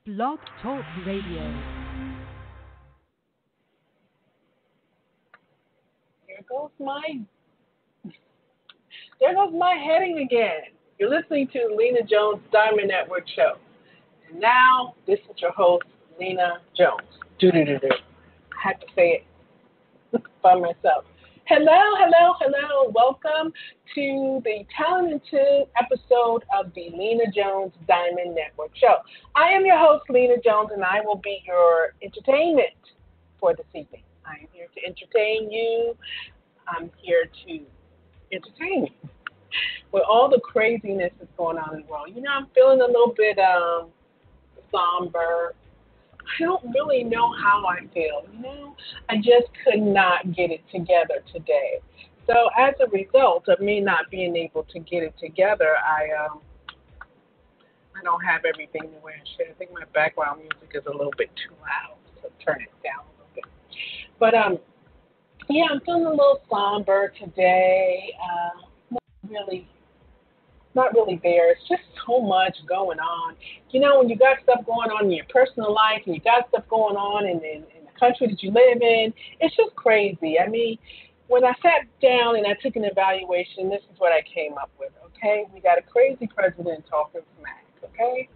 Blog Talk Radio. There goes my there goes my heading again. You're listening to Lena Jones' Diamond Network Show. And now, this is your host, Lena Jones. Do-do-do-do. I had to say it by myself. Hello. Welcome to the talented episode of the Lena Jones Diamond Network Show. I am your host, Lena Jones, and I will be your entertainment for this evening. I am here to entertain you. I'm here to entertain you. With all the craziness that's going on in the world. You know, I'm feeling a little bit somber. I don't really know how I feel, you know. I just could not get it together today. So as a result of me not being able to get it together, I don't have everything the way I should. I think my background music is a little bit too loud, so turn it down a little bit. But yeah, I'm feeling a little somber today. Not really there. It's just so much going on. You know, when you got stuff going on in your personal life and you got stuff going on in the country that you live in, it's just crazy. I mean, when I sat down and I took an evaluation, this is what I came up with, okay? We got a crazy president talking smack, okay?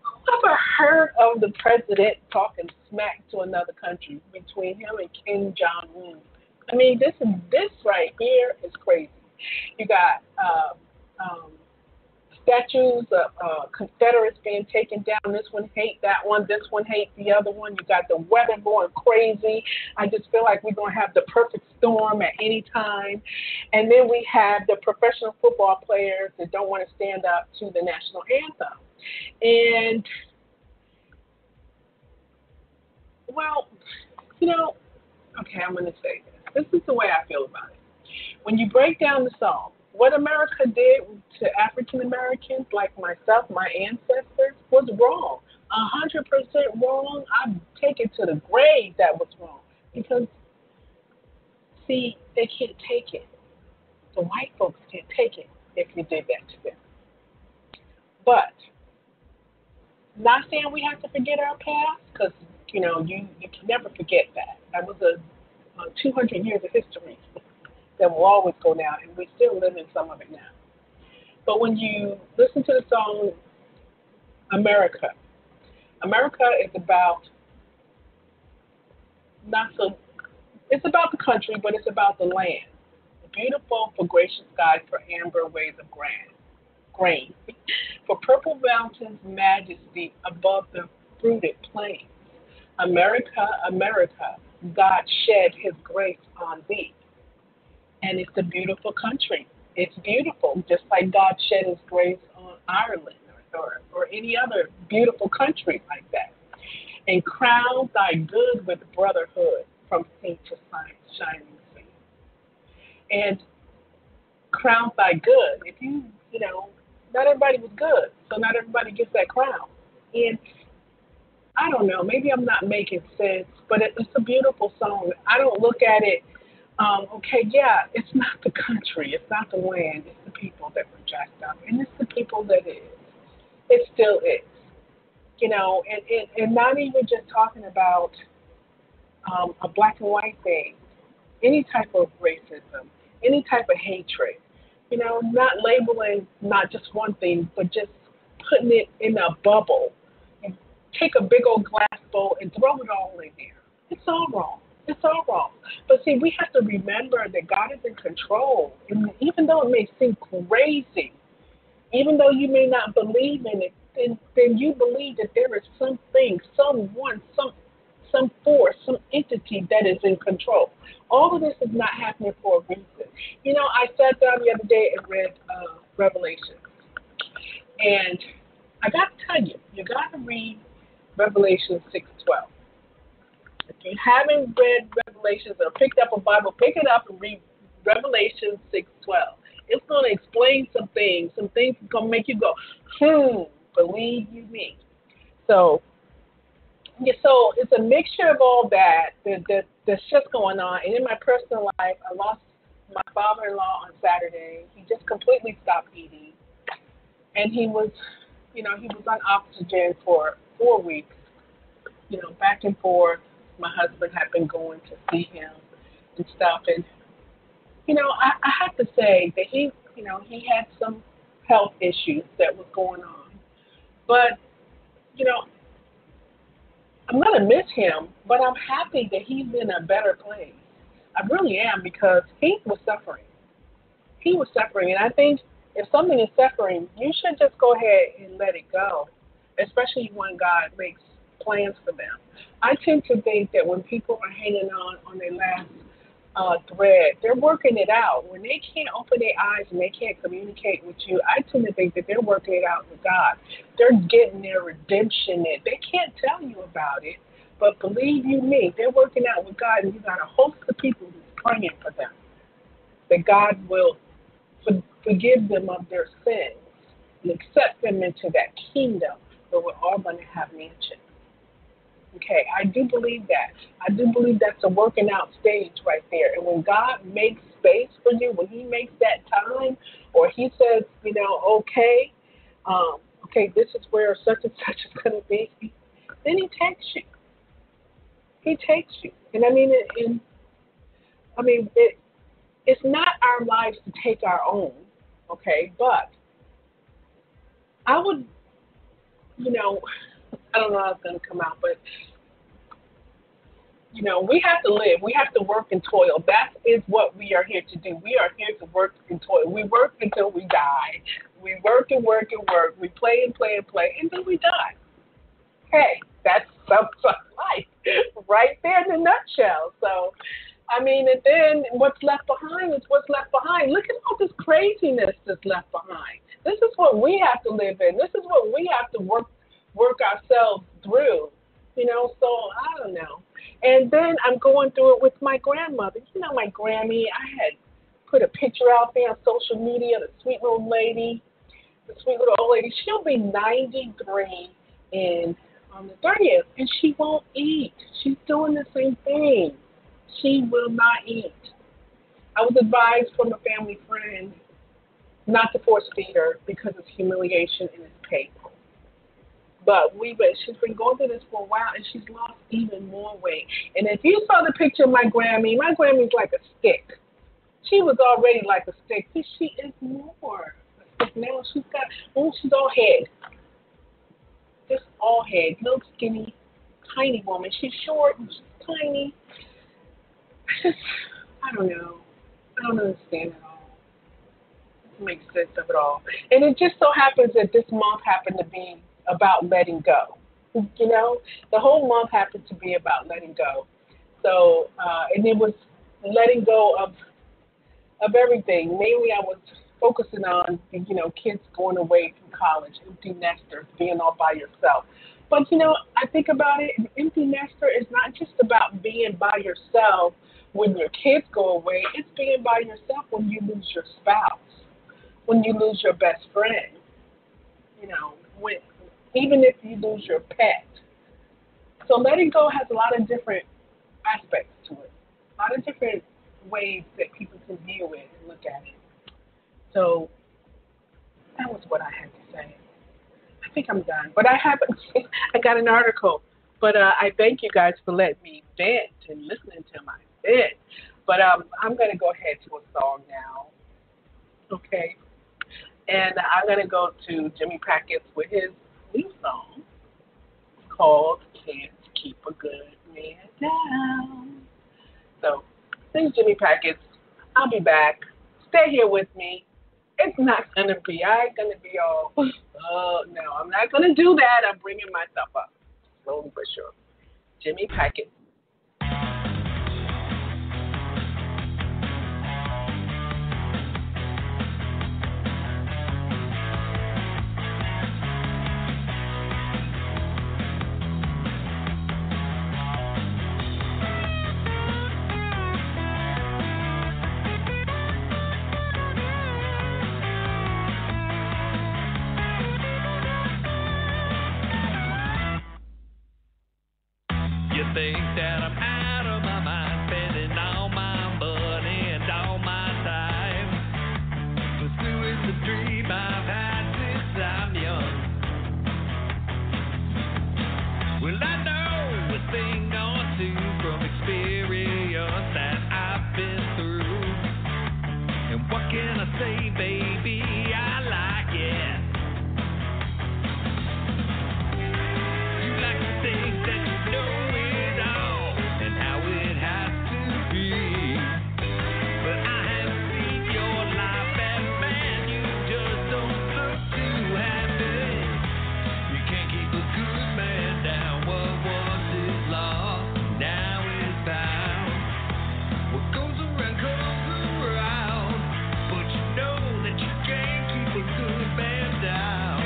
Who ever heard of the president talking smack to another country between him and Kim Jong-un? I mean, this right here is crazy. You got statues of Confederates being taken down. This one hate that one. This one hate the other one. You got the weather going crazy. I just feel like we're going to have the perfect storm at any time. And then we have the professional football players that don't want to stand up to the national anthem. And, well, you know, okay, I'm going to say this. This is the way I feel about it. When you break down the song, what America did to African Americans like myself, my ancestors, was wrong. 100% wrong. I take it to the grave that was wrong. Because, see, they can't take it. The white folks can't take it if you did that to them. But, not saying we have to forget our past, because, you know, you can never forget that. That was a 200 years of history that will always go down, and we still live in some of it now. But when you listen to the song America is about it's about the country, but it's about the land. The beautiful for gracious skies, for amber waves of grain, for purple mountains, majesty above the fruited plains. America, God shed his grace on thee. And it's a beautiful country. It's beautiful, just like God shed his grace on Ireland or any other beautiful country like that. And crown thy good with brotherhood from sea to shining sea. And crown thy good. If you know, not everybody was good, so not everybody gets that crown. And I don't know, maybe I'm not making sense, but it's a beautiful song. I don't look at it, okay, yeah, it's not the country, it's not the land, it's the people that were jacked up, and it's the people that is. It still is. You know, and not even just talking about a black and white thing, any type of racism, any type of hatred, you know, not labeling not just one thing, but just putting it in a bubble and take a big old glass bowl and throw it all in there. It's all wrong. It's all wrong. But see, we have to remember that God is in control. And even though it may seem crazy, even though you may not believe in it, then you believe that there is something, someone, some force, some entity that is in control. All of this is not happening for a reason. You know, I sat down the other day and read Revelation. And I got to tell you, you got to read Revelation 6:12. If you haven't read Revelations or picked up a Bible, pick it up and read Revelation 6:12. It's going to explain some things that's going to make you go, believe you me. So it's a mixture of all that's just going on. And in my personal life, I lost my father-in-law on Saturday. He just completely stopped eating. And he was on oxygen for 4 weeks, back and forth. My husband had been going to see him and stuff. And, I have to say that he had some health issues that was going on. But, you know, I'm going to miss him, but I'm happy that he's in a better place. I really am because he was suffering. He was suffering. And I think if something is suffering, you should just go ahead and let it go, especially when God makes plans for them. I tend to think that when people are hanging on their last thread, they're working it out. When they can't open their eyes and they can't communicate with you, I tend to think that they're working it out with God. They're getting their redemption in. They can't tell you about it, but believe you me, they're working out with God, and you got a host of people who's praying for them, that God will forgive them of their sins and accept them into that kingdom where we're all going to have mansions. Okay, I do believe that. I do believe that's a working out stage right there. And when God makes space for you, when He makes that time, or He says, okay, this is where such and such is going to be, then He takes you. He takes you. And it's not our lives to take our own, okay? But I would, I don't know how it's going to come out, but, we have to live. We have to work and toil. That is what we are here to do. We are here to work and toil. We work until we die. We work and work and work. We play and play and play until we die. Hey, that's some life right there in a nutshell. So, and then what's left behind is what's left behind. Look at all this craziness that's left behind. This is what we have to live in. This is what we have to work ourselves through. So I don't know. And then I'm going through it with my grandmother. My Grammy, I had put a picture out there on social media, the sweet little old lady. She'll be 93 on the 30th, and she won't eat. She's doing the same thing. She will not eat. I was advised from a family friend not to force feed her because it's humiliation and it's painful. But she's been going through this for a while, and she's lost even more weight. And if you saw the picture of my Grammy's like a stick. She was already like a stick. She is more a stick now. She's all head. Just all head. Little skinny, tiny woman. She's short and she's tiny. I don't know. I don't understand it all. It doesn't make sense of it all. And it just so happens that this month happened to be about letting go. The whole month happened to be about letting go. So, and it was letting go of everything. Mainly I was focusing on, kids going away from college, empty nesters, being all by yourself. But, I think about it, an empty nester is not just about being by yourself when your kids go away. It's being by yourself when you lose your spouse, when you lose your best friend, even if you lose your pet. So letting go has a lot of different aspects to it, a lot of different ways that people can view it and look at it. So that was what I had to say. I think I'm done, but I got an article, but I thank you guys for letting me vent and listening to my vent. But I'm going to go ahead to a song now, okay? And I'm going to go to Jimmy Packett's with his new song called Can't Keep a Good Man Down. So, thanks, Jimmy Packett's. I'll be back. Stay here with me. It's not going to be, I ain't going to be all, oh, no, I'm not going to do that. I'm bringing myself up, slowly but sure. Jimmy Packett. Think that I'm out of my mind, spending all my money and all my time, pursuing the dream I've had since I'm young. Well, I know a thing or two from experience that I've been through. And what can I say, baby? I like it. You like to think that you know it all and how it has to be. But I have seen your life, and man, you just don't look too happy. You can't keep a good man down. What once is lost, now is found. What goes around comes around. But you know that you can't keep a good man down.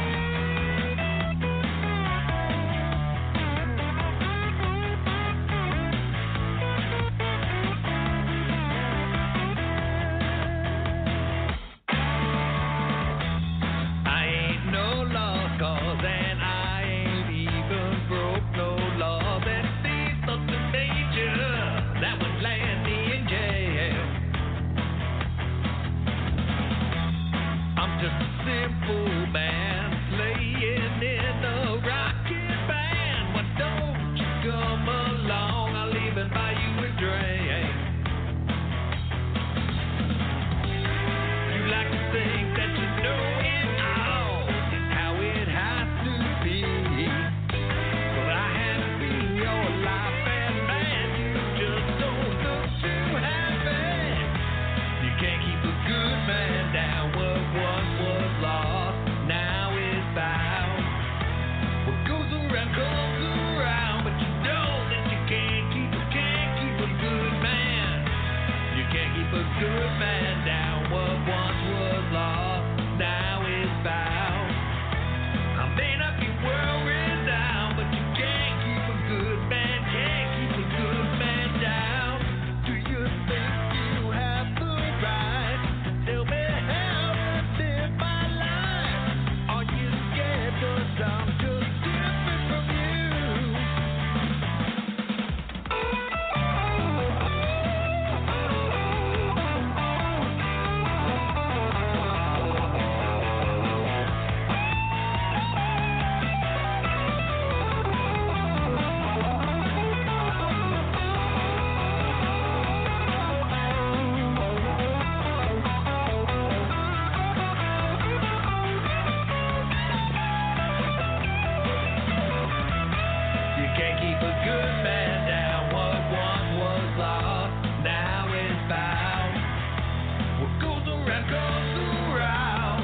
I ain't no lost cause and I ain't even broke no law. That these thoughts of danger that would land me in jail. I'm just a simple man playing in a rockin' band. Why don't you come along? I'll even buy you a drink. You like to think that you know it all and how it has to be. But I have seen your life and man, you just don't look too happy. You can't keep a good man down. What once was lost, now is found. What goes around comes around, but you know that you can't keep a good man. You can't keep a good man down. What once was lost, now is found. I may not be world renowned, but you can't keep a good man. Can't keep a good man down. Do you think you have the right to tell me how to live my life? Are you scared 'cause I'm just different from you? You can't keep a good man down. What once was lost, now is found. What goes around comes around.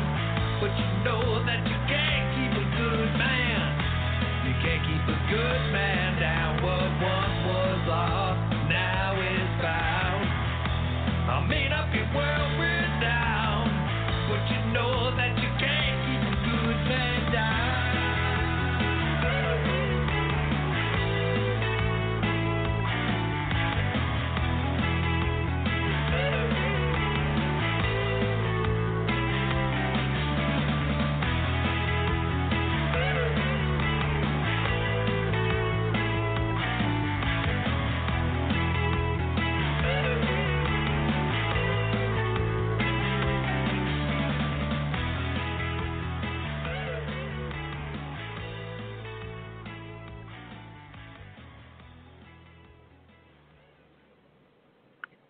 But you know that you can't keep a good man. You can't keep a good man down. What once was lost, now is found. I may not be world renowned, but you know that you can't keep a good man down.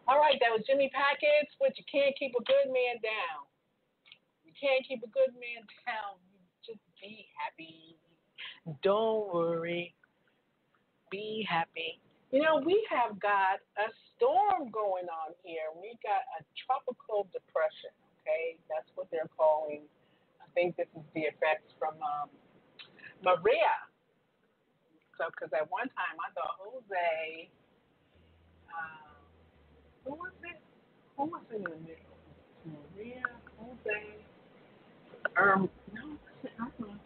All right, that was Jimmy Packets with You Can't Keep a Good Man Down. You can't keep a good man down. You just be happy. Don't worry. Be happy. You know, we have got a storm going on here. We got a tropical depression, okay? That's what they're calling. I think this is the effects from Maria. So, because at one time I thought Jose, who was it? Who was in the middle? Maria, Jose, no, I don't know.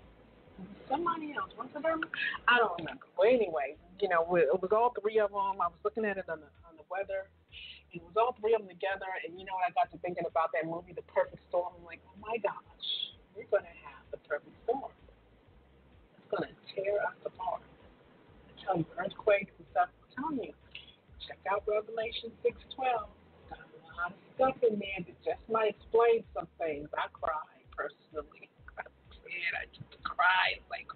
Somebody else. Was it Irma? I don't remember. But anyway, you know, it was all three of them. I was looking at it on the weather. It was all three of them together. And you know what? I got to thinking about that movie, The Perfect Storm. I'm like, oh my gosh, we're going to have the perfect storm. It's going to tear us apart. I tell you, earthquakes and stuff. I'm telling you, check out Revelation 6:12. Got a lot of stuff in there that just might explain some things. I cried personally. I just cried like,